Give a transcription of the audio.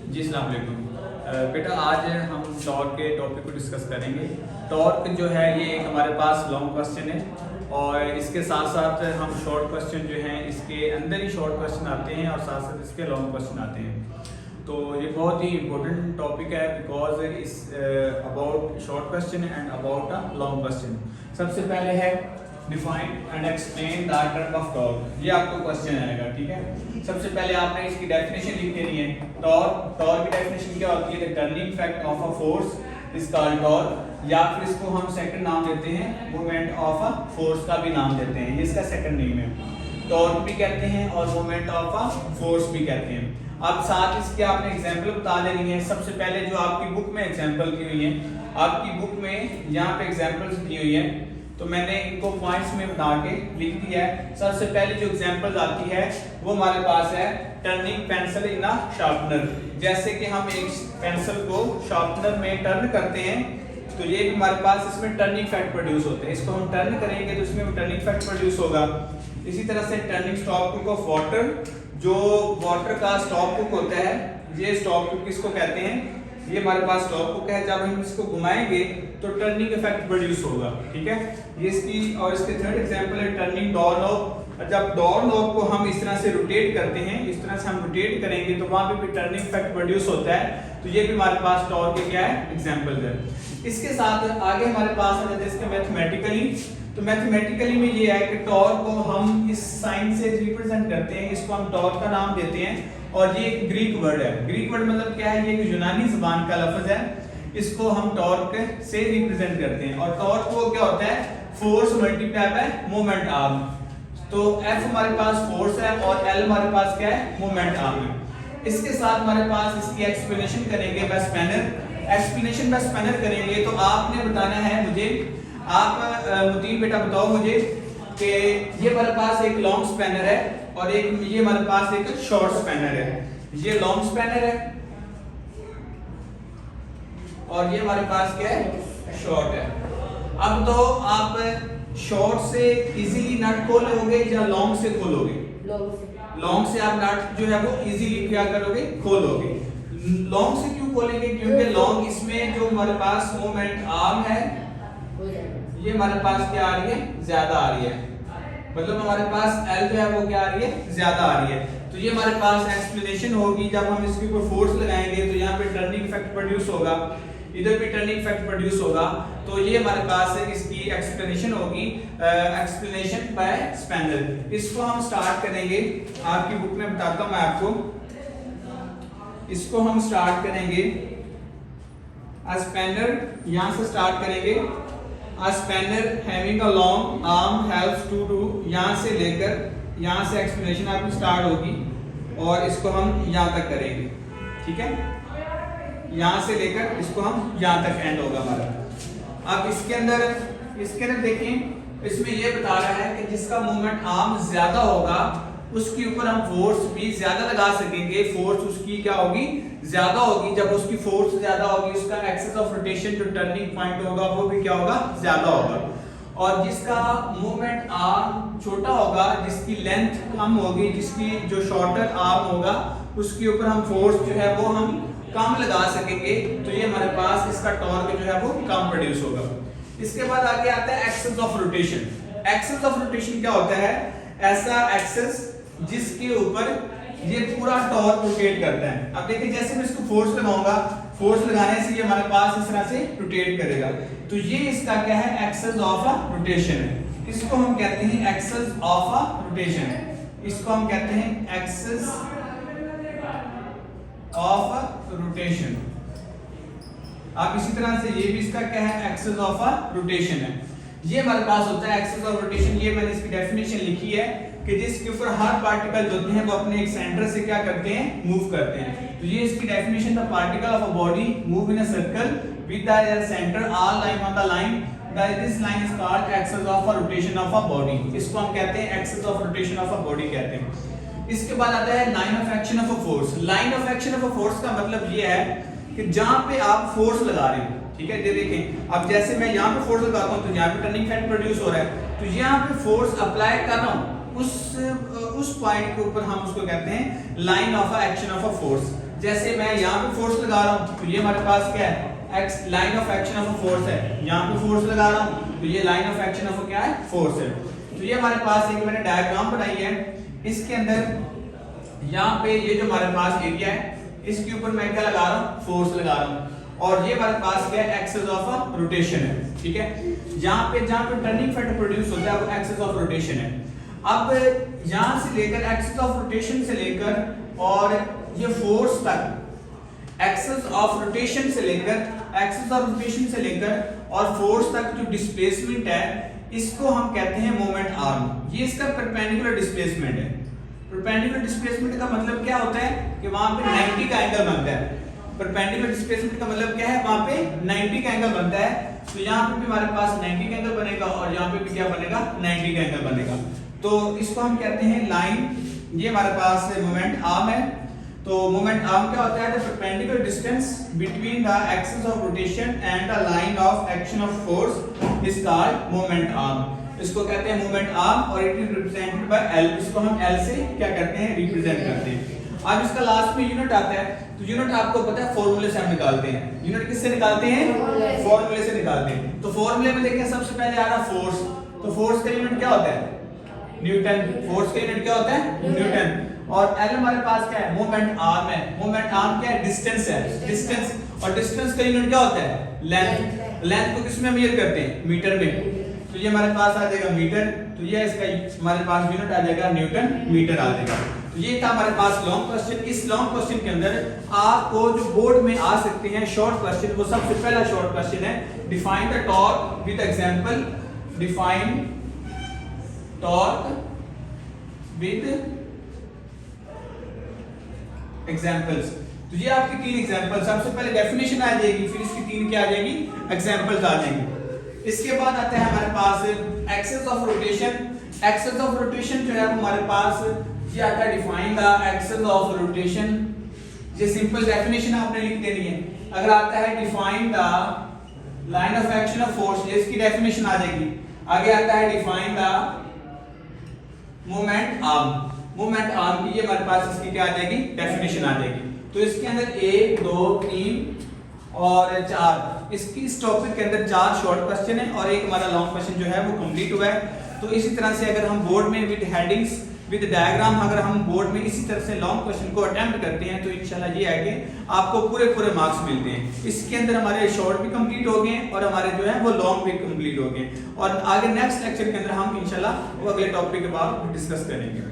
जी अस्सलाम वालेकुम। बेटा आज हम टॉर्क के टॉपिक को डिस्कस करेंगे। टॉर्क जो है ये एक हमारे पास लॉन्ग क्वेश्चन है और इसके साथ साथ हम शॉर्ट क्वेश्चन जो हैं इसके अंदर ही शॉर्ट क्वेश्चन आते हैं और साथ साथ इसके लॉन्ग क्वेश्चन आते हैं। तो ये बहुत ही इम्पोर्टेंट टॉपिक है बिकॉज इस about short question and about a long question. सबसे पहले है define and explain the term of torque. ये आपको क्वेश्चन आएगा, ठीक है। सबसे पहले आपने इसकी डेफिनेशन लिख देनी है। टॉर्क की डेफिनेशन क्या होती है? The turning effect of a force is called torque, या फिर इसको हम सेकंड नाम देते हैं मोमेंट ऑफ अ फोर्स का भी नाम देते हैं। ये इसका सेकंड नेम है। टॉर्क भी कहते हैं और मोमेंट ऑफ अ फोर्स भी कहते हैं। अब साथ इसके आपने एग्जांपल बता देनी है। सबसे पहले जो आपकी बुक में एग्जांपल की हुई है, आपकी बुक में यहाँ पे एग्जांपल्स दी हुई है तो मैंने इनको पॉइंट्स में बता के लिख दिया है। सबसे पहले जो एग्जांपल आती है वो हमारे पास है turning pencil in a sharpener. जैसे कि हम एक पेंसिल को शार्पनर में टर्न करते हैं तो ये भी हमारे पास इसमें टर्निंग इफेक्ट प्रोड्यूस होते हैं। इसको हम टर्न करेंगे तो इसमें टर्निंग इफेक्ट प्रोड्यूस होगा। इसी तरह से turning stop hook of water, जो वाटर का स्टॉप हुक होता है, ये स्टॉप हुक किसको कहते हैं? ये हमारे पास स्टॉप हुक है। जब हम इसको घुमाएंगे तो टर्निंग इफेक्ट प्रोड्यूस होगा, ठीक है। ये इसकी और इसके थर्ड एग्जांपल है टर्निंग डोर नॉब। जब डोर नॉब को हम इस तरह से रोटेट करते हैं, इस तरह से हम रोटेट करेंगे तो वहां पे भी टर्निंग इफेक्ट प्रोड्यूस होता है। तो ये भी हमारे पास टॉर्क के क्या है एग्जांपल है। इसके साथ आगे हमारे पास आ जाते हैं इसके मैथमेटिकली। तो मैथमेटिकली में ये है कि टॉर्क को हम इस साइन से रिप्रेजेंट करते हैं, इसको हम टॉर्क का नाम देते हैं और ये एक ग्रीक वर्ड है। ग्रीक वर्ड मतलब क्या है? ये एक यूनानी ज़बान का लफ्ज है। इसको हम टॉर्क से रिप्रेजेंट करते हैं और टॉर्क को क्या होता है? Force multiply by moment arm. तो F हमारे पास फोर्स है और L हमारे पास क्या है? मोमेंट आर्म है। इसके साथ हमारे पास इसकी एक्सप्लेनेशन करेंगे by spanner. Explanation by spanner करेंगे तो आपने बताना है मुझे, आप मुतीन बेटा बताओ मुझे कि ये हमारे पास एक लॉन्ग स्पैनर है और एक ये हमारे पास एक शॉर्ट स्पैनर है। ये लॉन्ग स्पैनर है और ये हमारे पास क्या है? शॉर्ट है। अब तो आप शॉर्ट से इजीली नट खोलोगे या लॉन्ग से खोलोगे? लॉन्ग से आप नट जो है वो इजीली क्या करोगे? खोलोगे। लॉन्ग से क्यों खोलेंगे? क्योंकि लॉन्ग इसमें जो हमारे पास मोमेंट आर्म है ये हमारे पास क्या आ रही है? ज्यादा आ रही है। मतलब हमारे पास L जो है वो क्या आ रही है? ज्यादा आ रही है। तो ये हमारे पास एक्सप्लेनेशन होगी। जब हम इसके ऊपर फोर्स लगाएंगे तो यहाँ पे टर्निंग इफेक्ट प्रोड्यूस होगा, इधर भी टर्निंग इफेक्ट प्रोड्यूस होगा। तो ये हमारे पास इसकी एक्सप्लेनेशन होगी, एक्सप्लेनेशन बाय स्पैनर। इसको हम स्टार्ट करेंगे, आपकी बुक में बताता हूं मैं आपको। इसको हम स्टार्ट करेंगे स्पैनर, यहां से स्टार्ट करेंगे। A spanner having a long arm helps to do, यहाँ से लेकर यहाँ से एक्सप्लेनेशन आपकी स्टार्ट होगी और इसको हम यहाँ तक करेंगे, ठीक है। यहाँ से लेकर इसको हम यहाँ तक एंड होगा हमारा। अब इसके अंदर देखें, इसमें ये बता रहा है कि जिसका मूवमेंट आर्म ज्यादा होगा उसके ऊपर हम फोर्स भी ज्यादा लगा सकेंगे। फोर्स उसकी क्या होगी? ज्यादा होगी। जब उसकी फोर्स ज्यादा होगी उसका एक्सिस ऑफ रोटेशन जो टर्निंग पॉइंट होगा वो भी क्या होगा? ज्यादा होगा। और जिसका मूवमेंट आर्म छोटा होगा, जिसकी लेंथ कम होगी, जिसकी जो शॉर्टर आर्म होगा उसके ऊपर हम फोर्स जो है वो हम कम लगा सकेंगे। तो ये हमारे पास इसका टॉर्क जो है वो कम प्रोड्यूस होगा। इसके बाद आगे आता है axis of rotation. Axis of rotation क्या होता है? ऐसा एक्सिस जिसके ऊपर ये पूरा टॉर्क रोटेट करता है। अब देखिए जैसे मैं इसको फोर्स लगाऊंगा, फोर्स लगाने से ये हमारे पास इस तरह से रोटेट करेगा। तो ये इसका क्या है? एक्सिस ऑफ अ रोटेशन है। इसको हम कहते हैं एक्सिस ऑफ अ रोटेशन। इसको हम कहते हैं एक्सिस ऑफ अ रोटेशन। अब इसी तरह से ये भी इसका क्या है? एक्सिस ऑफ अ रोटेशन है। ये हमारे पास होता है एक्सिस ऑफ रोटेशन। ये मैंने इसकी डेफिनेशन लिखी है कि जिसके ऊपर हर पार्टिकल होते हैं वो अपने एक सेंटर से क्या करते हैं? मूव करते हैं। तो ये इसकी definition, the particle of a body move in a circle with the centre all line on the line, this line is called axis of a rotation of a body. इसको हम कहते हैं axis of rotation of a body कहते हैं। इसके बाद आता है line of action of a force. Line of action of a force का मतलब ये है कि जहां पे आप फोर्स लगा रहे हो, ठीक है। ये देखें, अब जैसे मैं यहाँ पे फोर्स लगाता हूँ तो यहाँ पे टर्निंग इफेक्ट प्रोड्यूस हो रहा है, तो यहाँ पे फोर्स अप्लाई कर रहा हूँ उस पॉइंट के ऊपर हम उसको कहते हैं line of action of a force. जैसे मैं यहाँ पे फोर्स लगा रहा हूँ तो ये हमारे पास क्या है, x line of action of force है। यहाँ पे फोर्स लगा रहा हूँ तो ये लाइन ऑफ एक्शन ऑफ क्या है, फोर्स है। तो ये हमारे पास एक मैंने डायग्राम बनाई है, इसके अंदर यहाँ पे ये जो हमारे पास एरिया है इसके ऊपर मैं क्या लगा रहा हूँ, फोर्स लगा रहा हूँ, और ये हमारे पास क्या है, एक्सिस ऑफ रोटेशन है। ठीक है, जहाँ पे टर्निंग फैक्टर प्रोड्यूस होता है वो एक्सिस ऑफ रोटेशन है। अब यहाँ से लेकर एक्सिस ऑफ रोटेशन से लेकर और ये फोर्स तक, एक्सिस ऑफ रोटेशन से लेकर और फोर्स तक जो डिस्प्लेसमेंट है इसको हम कहते हैं मोमेंट आर्म। ये इसका परपेंडिकुलर डिस्प्लेसमेंट है। परपेंडिकुलर डिस्प्लेसमेंट का मतलब क्या होता है कि वहां पे 90 का एंगल बनता है। परपेंडिकुलर डिस्प्लेसमेंट का मतलब क्या है, वहां पे 90 का एंगल बनता है। तो यहाँ पे भी हमारे पास 90 का एंगल बनेगा और यहाँ पे भी क्या बनेगा, 90 का एंगल बनेगा। तो इसको हम कहते हैं लाइन। ये हमारे पास मोमेंट आर्म है। तो मोमेंट आर्म क्या होता है, the perpendicular distance between the axis of rotation and the line of action of force is called moment arm. इसको कहते हैं मोमेंट आर्म और it is represented by L. इसको हम एल से क्या करते हैं, रिप्रेजेंट करते हैं। अब इसका लास्ट में यूनिट आता है, तो यूनिट आपको पता है फॉर्मूले से हम निकालते हैं। यूनिट किससे निकालते हैं, फॉर्मूले से निकालते हैं। तो फॉर्मूले में देखिए सबसे पहले आ रहा फोर्स। तो फोर्स का यूनिट क्या होता है, न्यूटन। फोर्स का यूनिट क्या होता है, न्यूटन। और एल हमारे पास क्या है, मोमेंट आर्म है। मोमेंट आर्म क्या है, डिस्टेंस है, डिस्टेंस। और डिस्टेंस का यूनिट क्या होता है, लेंथ। लेंथ को किसमें मेजर करते हैं, मीटर में। तो ये हमारे पास आ जाएगा मीटर, तो ये इसका हमारे पास यूनिट आ जाएगा न्यूटन मीटर आ जाएगा। तो ये था हमारे पास लॉन्ग क्वेश्चन। इस लॉन्ग क्वेश्चन के अंदर आपको जो बोर्ड में आ सकते हैं शॉर्ट क्वेश्चन, वो सबसे पहला शॉर्ट क्वेश्चन है, define the torque with example. Define torque with examples. तो ये आपकी 3 एग्जांपल, सबसे पहले डेफिनेशन आ जाएगी, फिर इसकी 3 क्या आ जाएगी, एग्जांपल्स आ जाएंगे। इसके बाद आता है हमारे पास axis of rotation. Axis of rotation जो है हमारे पास ये आता है, define the axis of rotation. ये सिंपल डेफिनेशन आपने लिख देनी है। अगर आता है define the line of action of force, ये इसकी डेफिनेशन आ जाएगी। आगे आता है define the moment arm. Moment arm की ये हमारे पास इसकी क्या आ जाएगी, डेफिनेशन आ जाएगी। तो इसके अंदर 1 2 3 और 4, इस टॉपिक के अंदर 4 शॉर्ट क्वेश्चन है और एक हमारा लॉन्ग क्वेश्चन जो है वो कंप्लीट हुआ है। तो इसी तरह से अगर हम बोर्ड में विद हेडिंग्स विद डायग्राम, अगर हम बोर्ड में इसी तरह से लॉन्ग क्वेश्चन को अटेम्प्ट करते हैं तो इंशाल्लाह ये है कि आपको पूरे मार्क्स मिलते हैं। इसके अंदर हमारे शॉर्ट भी कंप्लीट हो गए और हमारे जो है वो लॉन्ग भी कंप्लीट हो गए। और आगे नेक्स्ट लेक्चर के अंदर हम इंशाल्लाह वो अगले टॉपिक के बाद डिस्कस करेंगे।